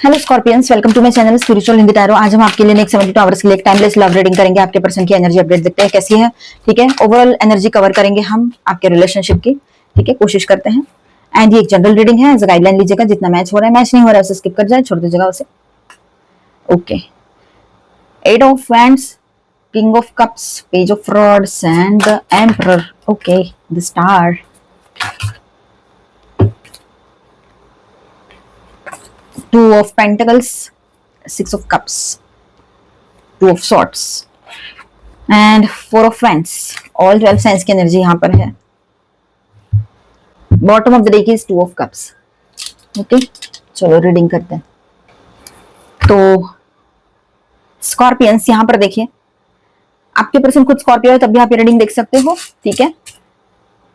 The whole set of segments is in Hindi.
Hello Scorpions, welcome to my channel spiritual Hindi tarot. आज हम आपके लिए नेक्स्ट 72 आवर्स के लिए एक टाइमलेस लव रीडिंग करेंगे। आपके पर्सन की एनर्जी अपडेट देखते हैं कैसी है। ठीक है, ओवरऑल एनर्जी कवर करेंगे हम आपके रिलेशनशिप की। ठीक है, कोशिश करते हैं। एंड ये एक जनरल रीडिंग है, एज गाइडलाइन लीजिएगा। जितना मैच हो रहा है, मैच नहीं हो रहा है उसे स्किप कर जाए, छोड़ दीजिएगा उसे। Okay, 8 of wands, king of cups, page of rods and the emperor. Okay, the star, Two of Pentacles, Six of Cups, Two of Swords and Four of Wands. All 12 signs की एनर्जी यहाँ पर है। Bottom of the deck is Two of Cups. Okay, चलो रीडिंग करते हैं। तो स्कॉर्पियंस यहाँ पर देखिए, आपके पर्सन खुद स्कॉर्पियो है तब भी आप ये रीडिंग देख सकते हो। ठीक है,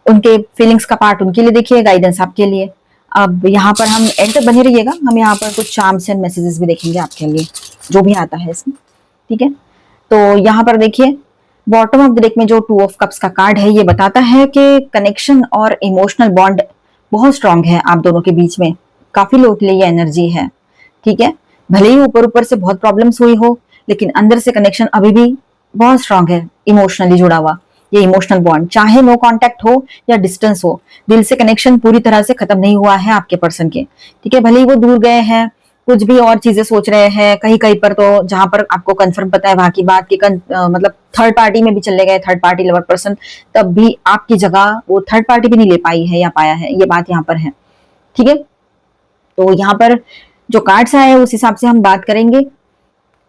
उनके फीलिंग्स का पार्ट उनके लिए देखिए, गाइडेंस आपके लिए। अब यहाँ पर हम एंड तक बने रहिएगा, हम यहाँ पर कुछ चार्म्स एंड मैसेजेस भी देखेंगे आपके लिए, जो भी आता है इसमें। ठीक है, तो यहाँ पर देखिए बॉटम ऑफ द डेक में जो टू ऑफ कप्स का कार्ड है, ये बताता है कि कनेक्शन और इमोशनल बॉन्ड बहुत स्ट्रांग है आप दोनों के बीच में। काफी लोगों के लिए ये एनर्जी है। ठीक है, भले ही ऊपर ऊपर से बहुत प्रॉब्लम्स हुई हो, लेकिन अंदर से कनेक्शन अभी भी बहुत स्ट्रांग है, इमोशनली जुड़ा हुआ। ये इमोशनल बॉन्ड चाहे नो कांटेक्ट हो या डिस्टेंस हो, दिल से कनेक्शन पूरी तरह से खत्म नहीं हुआ है आपके पर्सन के। ठीक है, भले ही वो दूर गए हैं, कुछ भी और चीजें सोच रहे हैं, कहीं कहीं पर तो जहां पर आपको कंफर्म पता है वहां की बात की मतलब थर्ड पार्टी में भी चले गए, थर्ड पार्टी लवर पर्सन, तब भी आपकी जगह वो थर्ड पार्टी भी नहीं ले पाई है या पाया है, ये बात यहाँ पर है। ठीक है, तो यहाँ पर जो कार्ड्स आए उस हिसाब से हम बात करेंगे।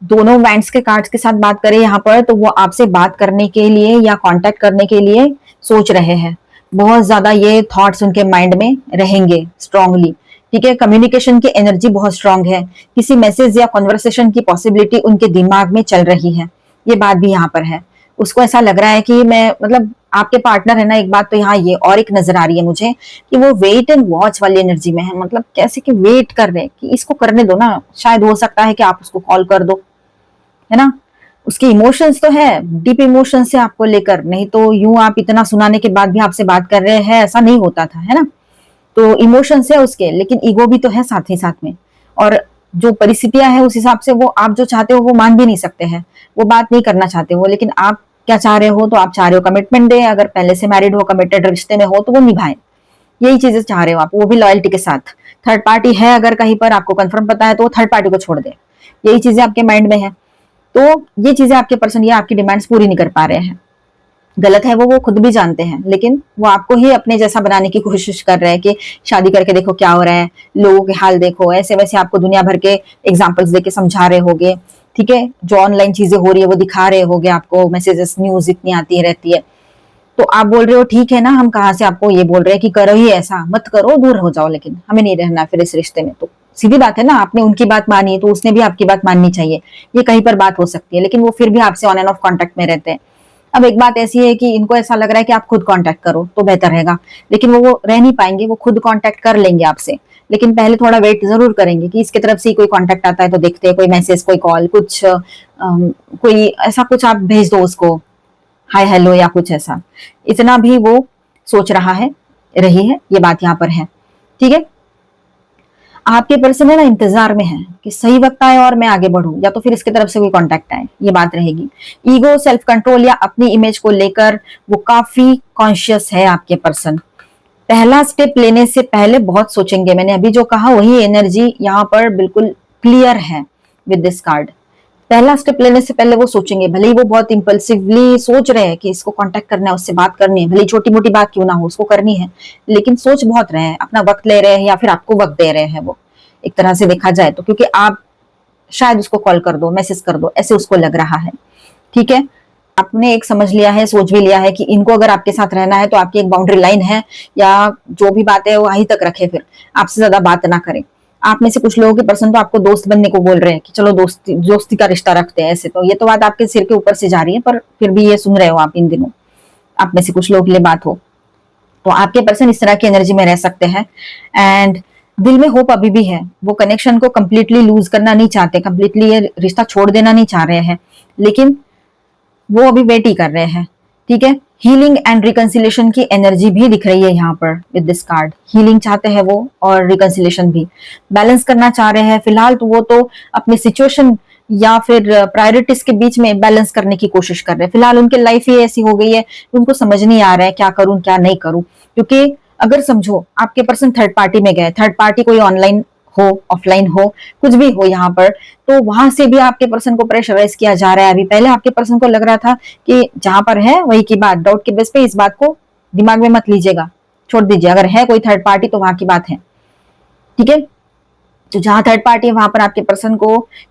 दोनों वैंड्स के कार्ड्स के साथ बात करें यहाँ पर, तो वो आपसे बात करने के लिए या कांटेक्ट करने के लिए सोच रहे हैं। बहुत ज्यादा ये थॉट्स उनके माइंड में रहेंगे स्ट्रांगली। ठीक है, कम्युनिकेशन की एनर्जी बहुत स्ट्रांग है। किसी मैसेज या कॉन्वर्सेशन की पॉसिबिलिटी उनके दिमाग में चल रही है, ये बात भी यहाँ पर है। उसको ऐसा लग रहा है कि मैं मतलब आपके पार्टनर है ना, एक बात तो यहाँ ये और एक नजर आ रही है मुझे कि वो वेट एंड वॉच वाली एनर्जी में है। मतलब कैसे कि वेट कर रहे हैं कि इसको करने दो ना, शायद हो सकता है कि आप उसको कॉल कर दो, है ना। उसके इमोशंस तो है, डीप इमोशंस से आपको लेकर, नहीं तो यूं आप इतना सुनाने के बाद भी आपसे बात कर रहे हैं, ऐसा नहीं होता था, है ना। तो इमोशंस है उसके, लेकिन ईगो भी तो है साथ ही साथ में। और जो परिस्थितियां है उस हिसाब से वो आप जो चाहते हो वो मान भी नहीं सकते हैं, वो बात नहीं करना चाहते हो। लेकिन आप क्या चाह रहे हो, तो आप चाह रहे हो कमिटमेंट दे, अगर पहले से मैरिड हो, कमिटेड रिश्ते में हो, तो वो निभाए, यही चीजें चाह रहे हो आप, वो भी लॉयल्टी के साथ। थर्ड पार्टी है अगर कहीं पर आपको कंफर्म पता है, तो वो थर्ड पार्टी को छोड़ दे, यही चीजें आपके माइंड में है। तो ये चीजें आपके पर्सन ये आपकी डिमांड्स पूरी नहीं कर पा रहे हैं। गलत है वो खुद भी जानते हैं, लेकिन वो आपको ही अपने जैसा बनाने की कोशिश कर रहे हैं कि शादी करके देखो क्या हो रहा है, लोगों के हाल देखो, ऐसे वैसे आपको दुनिया भर के एग्जाम्पल्स देके समझा रहे होगे। ठीक है, जो ऑनलाइन चीजें हो रही है वो दिखा रहे होगे आपको, मैसेजेस न्यूज इतनी आती रहती है, तो आप बोल रहे हो ठीक है ना, हम कहाँ से आपको ये बोल रहे हैं कि करो ही ऐसा, मत करो, दूर हो जाओ, लेकिन हमें नहीं रहना फिर इस रिश्ते में। तो सीधी बात है ना, आपने उनकी बात मानी है तो उसने भी आपकी बात माननी चाहिए। ये कहीं पर बात हो सकती है, लेकिन वो फिर भी आपसे ऑन एंड ऑफ कांटेक्ट में रहते हैं। अब एक बात ऐसी है कि इनको ऐसा लग रहा है कि आप खुद कांटेक्ट करो तो बेहतर रहेगा, लेकिन वो रह नहीं पाएंगे, वो खुद कांटेक्ट कर लेंगे आपसे, लेकिन पहले थोड़ा वेट जरूर करेंगे कि इसकी तरफ से कोई कांटेक्ट आता है तो देखते हैं, कोई मैसेज, कोई कॉल, कुछ कोई ऐसा कुछ आप भेज दो उसको, हाय हेलो या कुछ ऐसा। इतना भी वो सोच रहा है, रही है, ये बात यहाँ पर है। ठीक है, आपके पर्सन है ना इंतजार में है कि सही वक्त आए और मैं आगे बढ़ूं, या तो फिर इसकी तरफ से कोई कांटेक्ट आए, ये बात रहेगी। ईगो, सेल्फ कंट्रोल या अपनी इमेज को लेकर वो काफी कॉन्शियस है आपके पर्सन। पहला स्टेप लेने से पहले बहुत सोचेंगे, मैंने अभी जो कहा वही एनर्जी यहाँ पर बिल्कुल क्लियर है विद दिस कार्ड। पहला स्टेप लेने से पहले वो सोचेंगे, भले ही वो बहुत इंपल्सिवली सोच रहे हैं कि इसको कांटेक्ट करना है, उससे बात करनी है, भले छोटी मोटी बात क्यों ना हो उसको करनी है, लेकिन सोच बहुत रहे हैं, अपना वक्त ले रहे हैं, या फिर आपको वक्त दे रहे हैं वो, एक तरह से देखा जाए तो, क्योंकि आप शायद उसको कॉल कर दो, मैसेज कर दो, ऐसे उसको लग रहा है। ठीक है, आपने एक समझ लिया है, सोच भी लिया है कि इनको अगर आपके साथ रहना है तो आपकी एक बाउंड्री लाइन है, या जो भी बात है वो वहीं तक रखे, फिर आपसे ज्यादा बात ना करें। आप में से कुछ लोगों के पर्सन तो आपको दोस्त बनने को बोल रहे हैं कि चलो दोस्ती का रिश्ता रखते हैं, ऐसे तो ये तो बात आपके सिर के ऊपर से जा रही है, पर फिर भी ये सुन रहे हो आप इन दिनों, आप में से कुछ लोगों के लिए बात हो, तो आपके पर्सन इस तरह की एनर्जी में रह सकते हैं। एंड दिल में होप अभी भी है, वो कनेक्शन को कंप्लीटली लूज करना नहीं चाहते, कंप्लीटली ये रिश्ता छोड़ देना नहीं चाह रहे हैं, लेकिन वो अभी वेट ही कर रहे हैं। ठीक है, हीलिंग एंड रिकंसिलेशन की एनर्जी भी दिख रही है यहाँ पर विद दिस कार्ड। हीलिंग चाहते हैं वो और रिकंसिलेशन भी, बैलेंस करना चाह रहे हैं। फिलहाल तो वो तो अपनी सिचुएशन या फिर प्रायोरिटीज के बीच में बैलेंस करने की कोशिश कर रहे हैं। फिलहाल उनकी लाइफ ही ऐसी हो गई है, उनको समझ नहीं आ रहा है क्या करूं क्या नहीं करूं। क्योंकि अगर समझो आपके पर्सन थर्ड पार्टी में गए, थर्ड पार्टी कोई ऑनलाइन हो ऑफलाइन हो कुछ भी हो यहाँ पर, तो वहां से भी आपके पर्सन को प्रेशराइज किया जा रहा है। अभी पहले आपके पर्सन को लग रहा था कि जहां पर है वही की बात, डाउट के बेस पे इस बात को दिमाग में मत लीजिएगा, छोड़ दीजिए। अगर है कोई थर्ड पार्टी तो वहां की बात है, ठीक है। तो जहां थर्ड पार्टी है वहां पर आपके पर्सन को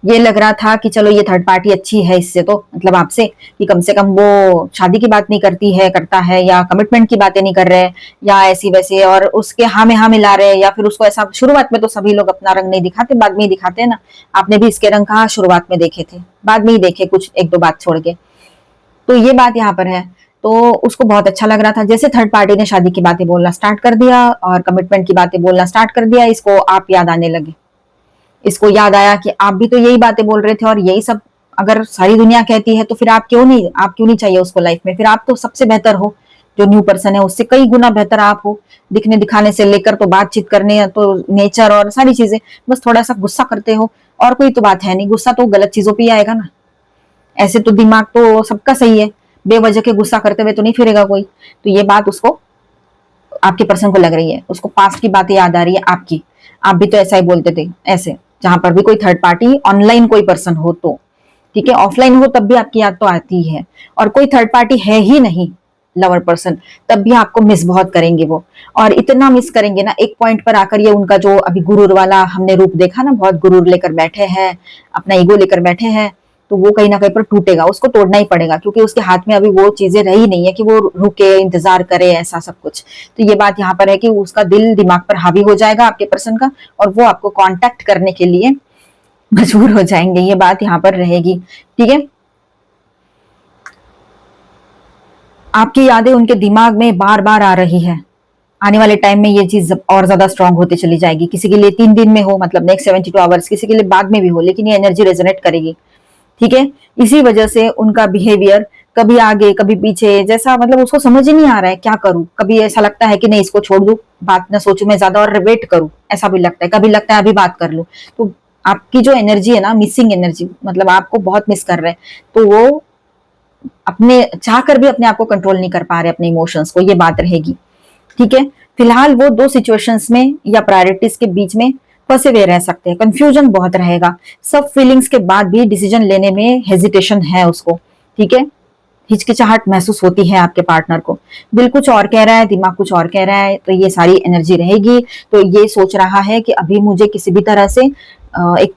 ये लग रहा था कि चलो ये थर्ड पार्टी अच्छी है इससे, तो मतलब आपसे कि कम से कम वो शादी की बात नहीं करती है करता है, या कमिटमेंट की बातें नहीं कर रहे, या ऐसी वैसे और उसके हाँ में हाँ मिला रहे, या फिर उसको ऐसा। शुरुआत में तो सभी लोग अपना रंग नहीं दिखाते, बाद में ही दिखाते हैं ना। आपने भी इसके रंग कहा शुरुआत में देखे थे, बाद में ही देखे कुछ एक दो बात छोड़ के। तो ये बात यहाँ पर है। तो उसको बहुत अच्छा लग रहा था जैसे थर्ड पार्टी ने शादी की बातें बोलना स्टार्ट कर दिया और कमिटमेंट की बातें बोलना स्टार्ट कर दिया, इसको आप याद आने लगे। इसको याद आया कि आप भी तो यही बातें बोल रहे थे और यही सब अगर सारी दुनिया कहती है तो फिर आप क्यों नहीं चाहिए उसको लाइफ में। फिर आप तो सबसे बेहतर हो, जो न्यू पर्सन है उससे कई गुना बेहतर आप हो, दिखने दिखाने से लेकर तो बातचीत करने तो नेचर और सारी चीजें। बस थोड़ा सा गुस्सा करते हो और कोई तो बात है नहीं, गुस्सा तो गलत चीजों पे ही आएगा ना। ऐसे तो दिमाग तो सबका सही है, बेवजह के गुस्सा करते हुए तो नहीं फिरेगा कोई। तो ये बात उसको आपके पर्सन को लग रही है, उसको पास्ट की बातें याद आ रही है आपकी। आप भी तो ऐसा ही बोलते थे ऐसे, जहां पर भी कोई थर्ड पार्टी ऑनलाइन कोई पर्सन हो तो ठीक है, ऑफलाइन हो तब भी आपकी याद तो आती है। और कोई थर्ड पार्टी है ही नहीं लवर पर्सन, तब भी आपको मिस बहुत करेंगे वो। और इतना मिस करेंगे ना, एक पॉइंट पर आकर ये उनका जो अभी गुरूर वाला हमने रूप देखा ना, बहुत गुरूर लेकर बैठे हैं, अपना ईगो लेकर बैठे हैं, तो वो कहीं ना कहीं पर टूटेगा, उसको तोड़ना ही पड़ेगा। क्योंकि उसके हाथ में अभी वो चीजें रही नहीं है कि वो रुके इंतजार करे ऐसा सब कुछ। तो ये बात यहाँ पर है कि उसका दिल दिमाग पर हावी हो जाएगा आपके पर्सन का, और वो आपको कांटेक्ट करने के लिए मजबूर हो जाएंगे, ये बात यहाँ पर रहेगी, ठीक है। आपकी यादें उनके दिमाग में बार बार आ रही है। आने वाले टाइम में ये चीज और ज्यादा स्ट्रांग होती चली जाएगी। किसी के लिए 3 दिन में हो, मतलब नेक्स्ट 72 आवर्स, किसी के लिए बाद में भी हो, लेकिन ये एनर्जी रेजोनेट करेगी, ठीक है। इसी वजह से उनका बिहेवियर कभी आगे कभी पीछे, जैसा मतलब उसको समझ ही नहीं आ रहा है क्या करूं। कभी ऐसा लगता है कि नहीं इसको छोड़ दूं, बात ना सोचूं मैं ज्यादा और वेट करूं, ऐसा भी लगता है। कभी लगता है अभी बात कर लूं। तो आपकी जो एनर्जी है ना, मिसिंग एनर्जी, मतलब आपको बहुत मिस कर रहे हैं, तो वो अपने चाहकर भी अपने आप को कंट्रोल नहीं कर पा रहे अपने इमोशंस को, ये बात रहेगी, ठीक है। फिलहाल वो दो सिचुएशंस में या प्रायोरिटीज के बीच में फंसे हुए रह सकते हैं, कंफ्यूजन बहुत रहेगा। सब फीलिंग्स के बाद भी डिसीजन लेने में हेजिटेशन है उसको, ठीक है। हिचकिचाहट महसूस होती है आपके पार्टनर को, दिल कुछ और कह रहा है, दिमाग कुछ और कह रहा है, तो ये सारी एनर्जी रहेगी। तो ये सोच रहा है कि अभी मुझे किसी भी तरह से एक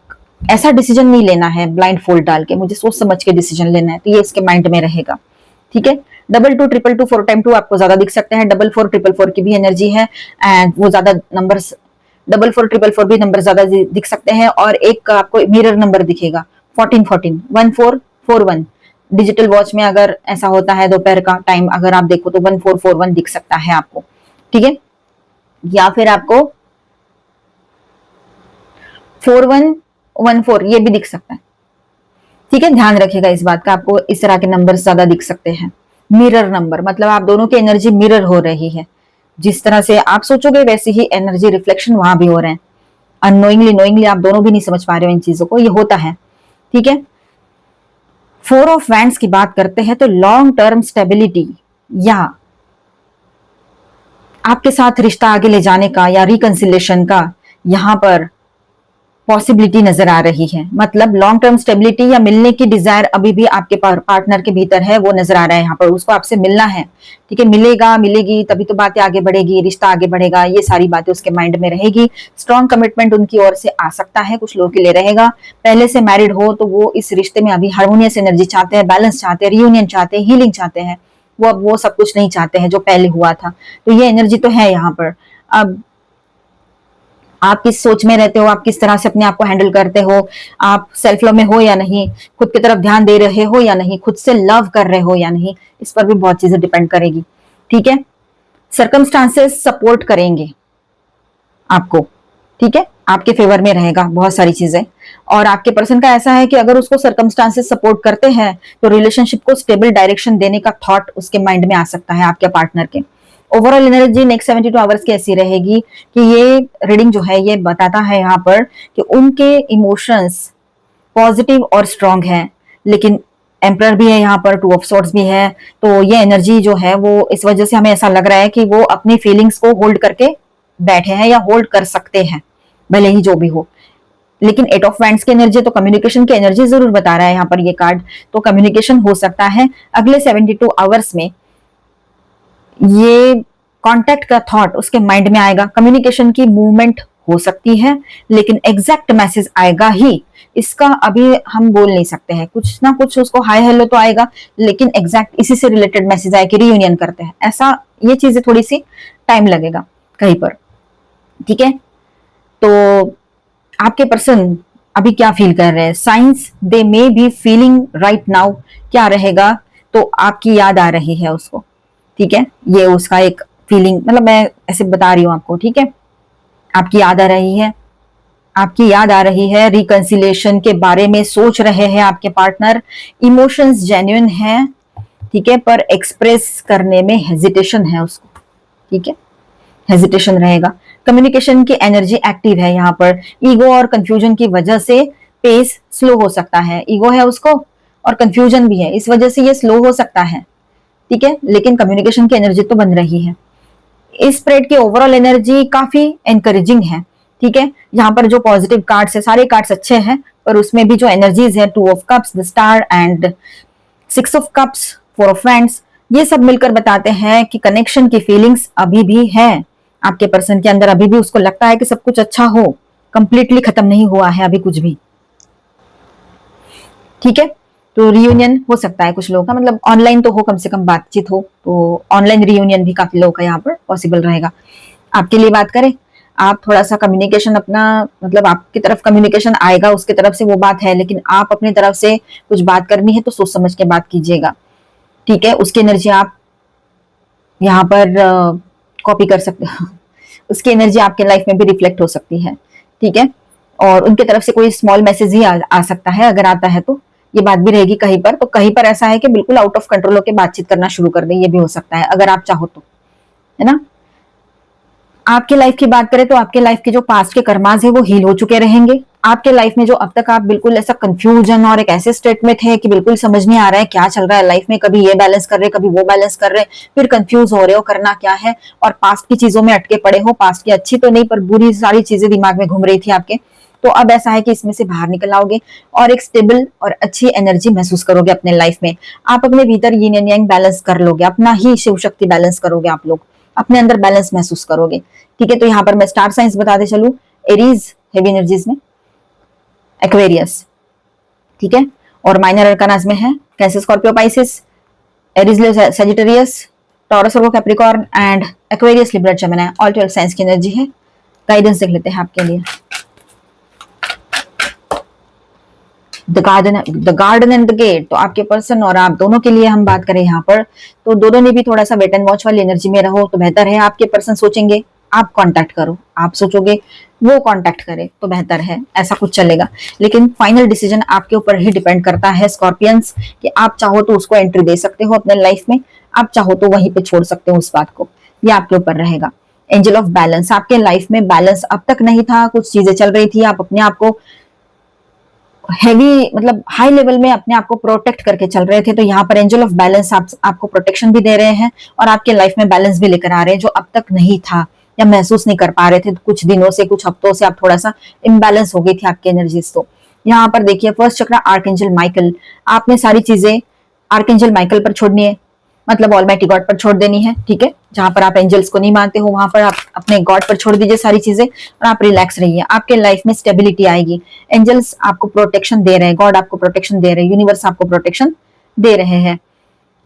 ऐसा डिसीजन नहीं लेना है ब्लाइंड फोल्ड डाल के, मुझे सोच समझ के डिसीजन लेना है। तो ये इसके माइंड में रहेगा, ठीक है। 22 2 4 टाइम 2 आपको ज्यादा दिख सकते हैं, 44 4 की भी एनर्जी है, एंड वो ज्यादा नंबर्स 44 4 भी नंबर ज्यादा दिख सकते हैं। और एक आपको मिरर नंबर दिखेगा 14 14 1441। डिजिटल वॉच में अगर ऐसा होता है दोपहर का टाइम अगर आप देखो तो 1441 दिख सकता है आपको, ठीक है। या फिर आपको 4114 ये भी दिख सकता है, ठीक है। ध्यान रखिएगा इस बात का, आपको इस तरह के नंबर ज्यादा दिख सकते हैं। मिरर नंबर मतलब आप दोनों की एनर्जी मिरर हो रही है, जिस तरह से आप सोचोगे वैसी ही एनर्जी रिफ्लेक्शन वहां भी हो रहे हैं। अननोइंगली नोइंगली आप दोनों भी नहीं समझ पा रहे हो इन चीजों को, ये होता है, ठीक है। 4 ऑफ वैंड्स की बात करते हैं तो लॉन्ग टर्म स्टेबिलिटी या आपके साथ रिश्ता आगे ले जाने का या रिकंसिलेशन का यहां पर पॉसिबिलिटी नजर आ रही है। मतलब लॉन्ग टर्म स्टेबिलिटी या मिलने की डिजायर अभी भी आपके पार्टनर के भीतर है, वो नजर आ रहा है यहाँ पर, उसको आपसे मिलना है, ठीक है। मिलेगा मिलेगी तभी तो बातें आगे बढ़ेगी, रिश्ता आगे बढ़ेगा, ये सारी बातें उसके माइंड में रहेगी। स्ट्रॉन्ग कमिटमेंट उनकी ओर से आ सकता है, कुछ लोगों के लिए रहेगा। पहले से मैरिड हो तो वो इस रिश्ते में अभी हार्मोनियस एनर्जी चाहते हैं, बैलेंस चाहते हैं, रियूनियन चाहते हैं, हीलिंग चाहते हैं। वो अब वो सब कुछ नहीं चाहते हैं जो पहले हुआ था। तो ये एनर्जी तो है यहाँ पर। अब आप किस सोच में रहते हो, आप किस तरह से अपने आप को हैंडल करते हो, आप सेल्फ लव में हो या नहीं, खुद की तरफ ध्यान दे रहे हो या नहीं, खुद से लव कर रहे हो या नहीं, इस पर भी बहुत चीजें डिपेंड करेगी, ठीक है। सर्कमस्टांसेस सपोर्ट करेंगे आपको, ठीक है, आपके फेवर में रहेगा बहुत सारी चीजें। और आपके पर्सन का ऐसा है कि अगर उसको सर्कमस्टांसेस सपोर्ट करते हैं तो रिलेशनशिप को स्टेबल डायरेक्शन देने का थॉट उसके माइंड में आ सकता है आपके पार्टनर के। ओवरऑल एनर्जी नेक्स्ट 72 आवर्स की ऐसी रहेगी कि ये रीडिंग जो है ये बताता है यहाँ पर कि उनके इमोशंस पॉजिटिव और स्ट्रांग है, लेकिन एम्परर भी है यहाँ पर, टू ऑफ सॉर्ड्स भी है। तो ये एनर्जी जो है वो इस वजह से हमें ऐसा लग रहा है कि वो अपनी फीलिंग्स को होल्ड करके बैठे हैं या होल्ड कर सकते हैं, भले ही जो भी हो। लेकिन 8 ऑफ वैंड्स की एनर्जी तो कम्युनिकेशन की एनर्जी जरूर बता रहा है यहाँ पर ये कार्ड। तो कम्युनिकेशन हो सकता है अगले 72 आवर्स में, ये कांटेक्ट का थॉट उसके माइंड में आएगा, कम्युनिकेशन की मूवमेंट हो सकती है, लेकिन एग्जैक्ट मैसेज आएगा ही इसका अभी हम बोल नहीं सकते हैं। कुछ ना कुछ उसको हाय हेलो तो आएगा, लेकिन एग्जैक्ट इसी से रिलेटेड मैसेज आए कि रियूनियन करते हैं, ऐसा ये चीजें थोड़ी सी टाइम लगेगा कहीं पर। ठीक है, तो आपके पर्सन अभी क्या फील कर रहे हैं, science they may be feeling right now क्या रहेगा, तो आपकी याद आ रही है उसको। ठीक है, ये उसका एक फीलिंग, मतलब मैं ऐसे बता रही हूं आपको। ठीक है, आपकी याद आ रही है, आपकी याद आ रही है, रिकंसिलेशन के बारे में सोच रहे हैं आपके पार्टनर, इमोशंस जेन्युइन है। ठीक है, पर एक्सप्रेस करने में हेजिटेशन है उसको। ठीक है, हेजिटेशन रहेगा। कम्युनिकेशन की एनर्जी एक्टिव है यहाँ पर, ईगो और कंफ्यूजन की वजह से पेस स्लो हो सकता है। ईगो है उसको और कंफ्यूजन भी है, इस वजह से ये स्लो हो सकता है। ठीक है, लेकिन कम्युनिकेशन की एनर्जी तो बन रही है। इस स्प्रेड की ओवरऑल एनर्जी काफी एनकरेजिंग है। ठीक है, यहाँ पर जो पॉजिटिव कार्ड्स है, सारे कार्ड्स अच्छे हैं, पर उसमें भी जो एनर्जीज है, 2 of cups, the star and 6 of cups, 4 of wands, ये सब मिलकर बताते हैं कि कनेक्शन की फीलिंग्स अभी भी है आपके पर्सन के अंदर। अभी भी उसको लगता है कि सब कुछ अच्छा हो, कंप्लीटली खत्म नहीं हुआ है अभी कुछ भी। ठीक है, तो रियूनियन हो सकता है कुछ लोगों का, मतलब ऑनलाइन तो हो, कम से कम बातचीत हो, तो ऑनलाइन रियूनियन भी काफी लोगों का यहाँ पर पॉसिबल रहेगा। आपके लिए बात करें, आप थोड़ा सा कम्युनिकेशन अपना, मतलब आपकी तरफ कम्युनिकेशन आएगा, उसके तरफ से वो बात है, लेकिन आप अपनी तरफ से कुछ बात करनी है तो सोच समझ के बात कीजिएगा। ठीक है, उसकी एनर्जी आप यहाँ पर कॉपी कर सकते हो उसकी एनर्जी आपके लाइफ में भी रिफ्लेक्ट हो सकती है। ठीक है, और उनके तरफ से कोई स्मॉल मैसेज ही आ सकता है, अगर आता है तो ये बात भी रहेगी कहीं पर। तो कहीं पर ऐसा है कि बिल्कुल आउट ऑफ कंट्रोल होकर बातचीत करना शुरू कर दे, ये भी हो सकता है अगर आप चाहो तो, है ना। आपके लाइफ की बात करें तो आपके लाइफ के जो पास्ट के कर्माज है वो हील हो चुके रहेंगे। आपके लाइफ में जो अब तक आप बिल्कुल ऐसा कंफ्यूजन और एक ऐसे स्टेट में थे कि बिल्कुल समझ नहीं आ रहा है क्या चल रहा है लाइफ में, कभी ये बैलेंस कर रहे, कभी वो बैलेंस कर रहे, फिर कंफ्यूज हो रहे हो करना क्या है, और पास्ट की चीजों में अटके पड़े हो, पास्ट की अच्छी तो नहीं पर बुरी सारी चीजें दिमाग में घूम रही थी आपके। तो अब ऐसा है कि इसमें से बाहर निकल आओगे और एक स्टेबल और अच्छी एनर्जी महसूस करोगे अपने लाइफ में। आप अपने भीतर यिन एंड यांग बैलेंस कर लोगे, अपना ही शिव शक्ति बैलेंस करोगे, आप लोग अपने अंदर बैलेंस महसूस करोगे। ठीक है, तो यहाँ पर मैं स्टार साइंस बताते चलूं, एरीज हेवी एनर्जीज में, एक्वेरियस, ठीक है, और माइनर अरकानाज में है Cancer, Scorpio, Pisces, Aries, Leo, Sagittarius, Taurus, Virgo, Capricorn and Aquarius, Libra, Gemini, all 12 signs की एनर्जी है। गाइडेंस देख लेते हैं आपके लिए। The garden and the gate, तो आपके पर्सन और आप दोनों के लिए हम बात करें यहाँ पर, तो दोनों ने भी थोड़ा सा वेट एंड वॉच वाली एनर्जी में रहो तो बेहतर है। आपके पर्सन सोचेंगे आप कांटेक्ट करो, आप सोचोगे वो कांटेक्ट करे तो बेहतर है, ऐसा कुछ चलेगा। लेकिन फाइनल डिसीजन आपके ऊपर ही डिपेंड करता है स्कॉर्पियंस, कि आप चाहो तो उसको एंट्री दे सकते हो अपने लाइफ में, आप चाहो तो वहीं पे छोड़ सकते हो उस बात को, ये आपके ऊपर रहेगा। एंजल ऑफ बैलेंस, आपके लाइफ में बैलेंस अब तक नहीं था, कुछ चीजें चल रही थी, आप अपने आप को हैवी, मतलब हाई लेवल में अपने आप को प्रोटेक्ट करके चल रहे थे, तो यहाँ पर एंजल ऑफ बैलेंस आपको प्रोटेक्शन भी दे रहे हैं और आपके लाइफ में बैलेंस भी लेकर आ रहे हैं, जो अब तक नहीं था या महसूस नहीं कर पा रहे थे। कुछ दिनों से, कुछ हफ्तों से आप थोड़ा सा इम्बैलेंस हो गई थी आपकी एनर्जीज। तो यहाँ पर देखिए, फर्स्ट चक्र आर्कएंजल माइकल, आपने सारी चीजें आर्कएंजल माइकल पर छोड़नी है, मतलब ऑलमाइटी गॉड पर छोड़ देनी है। ठीक है, जहां पर आप एंजल्स को नहीं मानते हो वहां पर आप अपने गॉड पर छोड़ दीजिए सारी चीजें और आप रिलैक्स रहिए। आपके लाइफ में स्टेबिलिटी आएगी, एंजल्स आपको प्रोटेक्शन दे रहे हैं, गॉड आपको प्रोटेक्शन दे रहे हैं, यूनिवर्स आपको प्रोटेक्शन दे रहे हैं।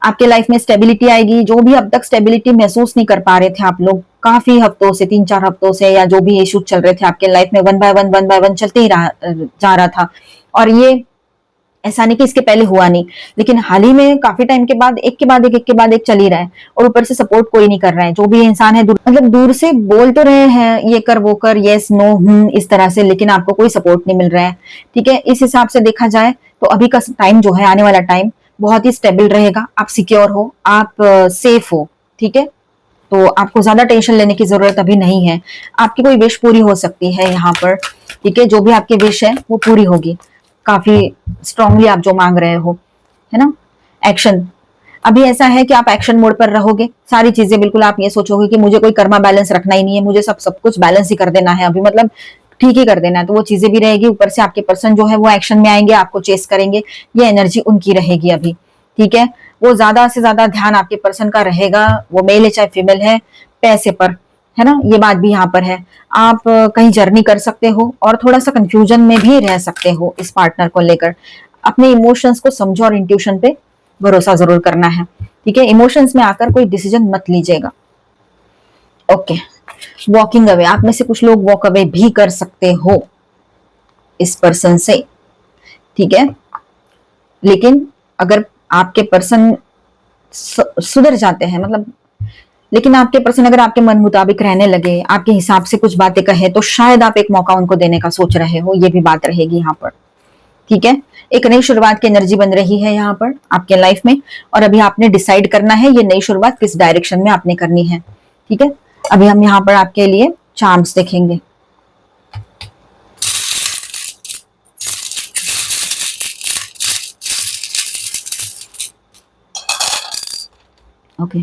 आपके लाइफ में स्टेबिलिटी आएगी, जो भी अब तक स्टेबिलिटी महसूस नहीं कर पा रहे थे आप लोग काफी हफ्तों से, 3-4 हफ्तों से, या जो भी इश्यूज चल रहे थे आपके लाइफ में, वन बाय वन चलते ही जा रहा था, और ये ऐसा नहीं कि इसके पहले हुआ नहीं, लेकिन हाल ही में काफी टाइम के बाद एक के बाद एक के बाद एक चल ही रहा है, और ऊपर से सपोर्ट कोई नहीं कर रहा है। जो भी इंसान है मतलब दूर से बोल तो रहे हैं ये कर वो कर, यस नो इस तरह से, लेकिन आपको कोई सपोर्ट नहीं मिल रहा है। ठीक है, इस हिसाब से देखा जाए तो अभी का टाइम जो है, आने वाला टाइम बहुत ही स्टेबल रहेगा। आप सिक्योर हो, आप सेफ हो। ठीक है, तो आपको ज्यादा टेंशन लेने की जरूरत अभी नहीं है। आपकी कोई विश पूरी हो सकती है यहाँ पर। ठीक है, जो भी आपकी विश है वो पूरी होगी। काफी स्ट्रांगली आप जो मांग रहे हो, है ना। एक्शन, अभी ऐसा है कि आप एक्शन मोड पर रहोगे। सारी चीजें बिल्कुल आप ये सोचोगे कि मुझे कोई कर्मा बैलेंस रखना ही नहीं है, मुझे सब कुछ बैलेंस ही कर देना है अभी, मतलब ठीक ही कर देना है। तो वो चीजें भी रहेगी। ऊपर से आपके पर्सन जो है वो एक्शन में आएंगे, आपको चेस करेंगे, ये एनर्जी उनकी रहेगी अभी। ठीक है, वो ज्यादा से ज्यादा ध्यान आपके पर्सन का रहेगा, वो मेल है चाहे फीमेल है, पैसे पर, है ना। ये बात भी यहाँ पर है। आप कहीं जर्नी कर सकते हो और थोड़ा सा कंफ्यूजन में भी रह सकते हो इस पार्टनर को लेकर। अपने इमोशंस को समझो और इंट्यूशन पे भरोसा जरूर करना है। ठीक है, इमोशंस में आकर कोई डिसीजन मत लीजिएगा। ओके, वॉकिंग अवे, आप में से कुछ लोग वॉक अवे भी कर सकते हो इस पर्सन से। ठीक है, लेकिन अगर आपके पर्सन सुधर जाते हैं, मतलब लेकिन आपके पर्सन अगर आपके मन मुताबिक रहने लगे, आपके हिसाब से कुछ बातें कहे, तो शायद आप एक मौका उनको देने का सोच रहे हो, ये भी बात रहेगी यहाँ पर। ठीक है, एक नई शुरुआत की एनर्जी बन रही है यहाँ पर आपके लाइफ में, और अभी आपने डिसाइड करना है ये नई शुरुआत किस डायरेक्शन में आपने करनी है। ठीक है, अभी हम यहाँ पर आपके लिए चार्म्स देखेंगे। ओके,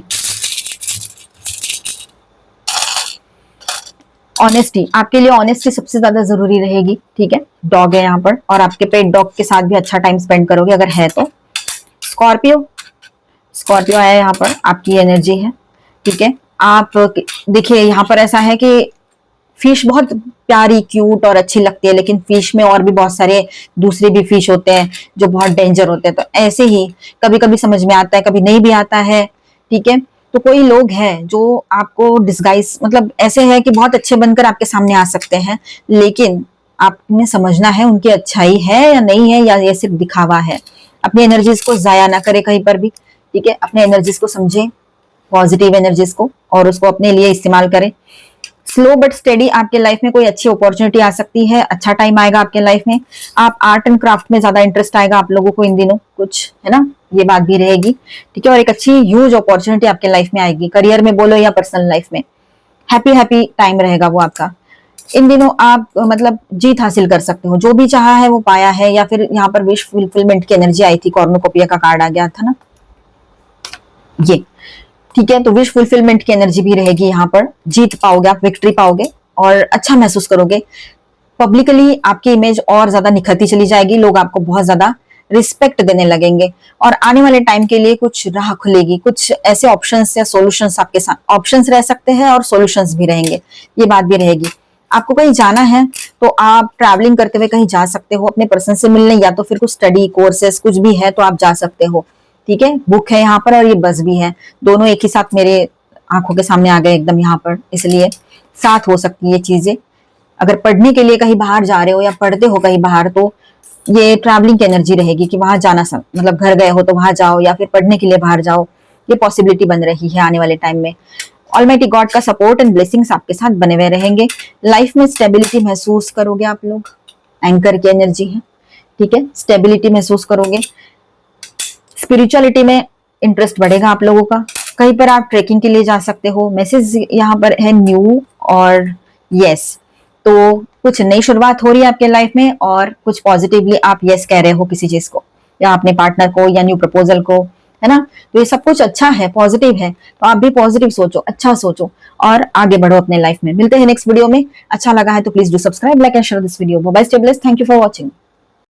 ऑनेस्टी, आपके लिए ऑनेस्टी सबसे ज्यादा जरूरी रहेगी। ठीक है, डॉग है यहाँ पर, और आपके पेट डॉग के साथ भी अच्छा टाइम स्पेंड करोगे अगर है तो। स्कॉर्पियो, स्कॉर्पियो आया यहाँ पर, आपकी एनर्जी है। ठीक है, आप देखिए यहाँ पर ऐसा है कि फिश बहुत प्यारी क्यूट और अच्छी लगती है, लेकिन फिश में और भी बहुत सारे दूसरे भी फिश होते हैं जो बहुत डेंजर होते हैं। तो ऐसे ही कभी कभी समझ में आता है, कभी नहीं भी आता है। ठीक है, तो कोई लोग हैं जो आपको डिस्गाइज, मतलब ऐसे है कि बहुत अच्छे बनकर आपके सामने आ सकते हैं, लेकिन आपने समझना है उनकी अच्छाई है या नहीं है, या ये सिर्फ दिखावा है। अपनी एनर्जीज को जाया ना करे कहीं पर भी। ठीक है, अपने एनर्जीज को समझे, पॉजिटिव एनर्जीज को, और उसको अपने लिए इस्तेमाल करें। स्लो बट स्टेडी आपके लाइफ में कोई अच्छी अपॉर्चुनिटी आ सकती है, अच्छा टाइम आएगा आपके लाइफ में। आप आर्ट एंड क्राफ्ट में ज्यादा इंटरेस्ट आएगा आप लोगों को इन दिनों कुछ, है ना, ये बात भी रहेगी। ठीक है, और एक अच्छी ह्यूज अपॉर्चुनिटी आपके लाइफ में आएगी, करियर में बोलो या पर्सनल लाइफ में। हैप्पी हैप्पी टाइम रहेगा वो आपका। इन दिनों आप मतलब जीत हासिल कर सकते हो, जो भी चाहा है वो पाया है। या फिर यहाँ पर विश फुलफिलमेंट की एनर्जी आई थी, कॉर्नोकोपिया का कार्ड आ गया था ना ये। ठीक है, तो विश फुलफिलमेंट की एनर्जी भी रहेगी यहाँ पर। जीत पाओगे आप, विक्ट्री पाओगे और अच्छा महसूस करोगे। पब्लिकली आपकी इमेज और ज्यादा निखरती चली जाएगी, लोग आपको बहुत ज्यादा रिस्पेक्ट देने लगेंगे, और आने वाले टाइम के लिए कुछ राह खुलेगी। कुछ ऐसे ऑप्शंस या सॉल्यूशंस आपके साथ, ऑप्शंस रह सकते हैं और सॉल्यूशंस भी रहेंगे, ये बात भी रहेगी। आपको कहीं जाना है तो आप ट्रैवलिंग करते हुए कहीं जा सकते हो अपने पर्सन से मिलने, या तो फिर कुछ स्टडी कोर्सेस कुछ भी है तो आप जा सकते हो। ठीक है, बुक है यहाँ पर और ये बस भी है, दोनों एक ही साथ मेरे आंखों के सामने आ गए एकदम यहाँ पर, इसलिए साथ हो सकती है ये चीजें। अगर पढ़ने के लिए कहीं बाहर जा रहे हो या पढ़ते हो कहीं बाहर, तो ये ट्रैवलिंग की एनर्जी रहेगी कि वहां जाना, मतलब घर गए हो तो वहां जाओ, या फिर पढ़ने के लिए बाहर जाओ, ये पॉसिबिलिटी बन रही है आने वाले टाइम में। ऑलमाइटी गॉड का सपोर्ट एंड ब्लेसिंग्स आपके साथ बने हुए रहेंगे। लाइफ में स्टेबिलिटी महसूस करोगे आप लोग, एंकर की एनर्जी है। ठीक है, स्टेबिलिटी महसूस करोगे। स्पिरिचुअलिटी में इंटरेस्ट बढ़ेगा आप लोगों का। कहीं पर आप ट्रेकिंग के लिए जा सकते हो। मैसेज यहाँ पर है न्यू और यस, तो कुछ नई शुरुआत हो रही है आपके लाइफ में, और कुछ पॉजिटिवली आप यस कह रहे हो किसी चीज को, या अपने पार्टनर को, या न्यू प्रपोजल को, है ना। तो ये सब कुछ अच्छा है, पॉजिटिव है। तो आप भी पॉजिटिव सोचो, अच्छा सोचो और आगे बढ़ो अपने लाइफ में। मिलते हैं नेक्स्ट वीडियो में। अच्छा लगा है तो please do subscribe, like and share this video. Bye bye, stay blessed, thank you for watching.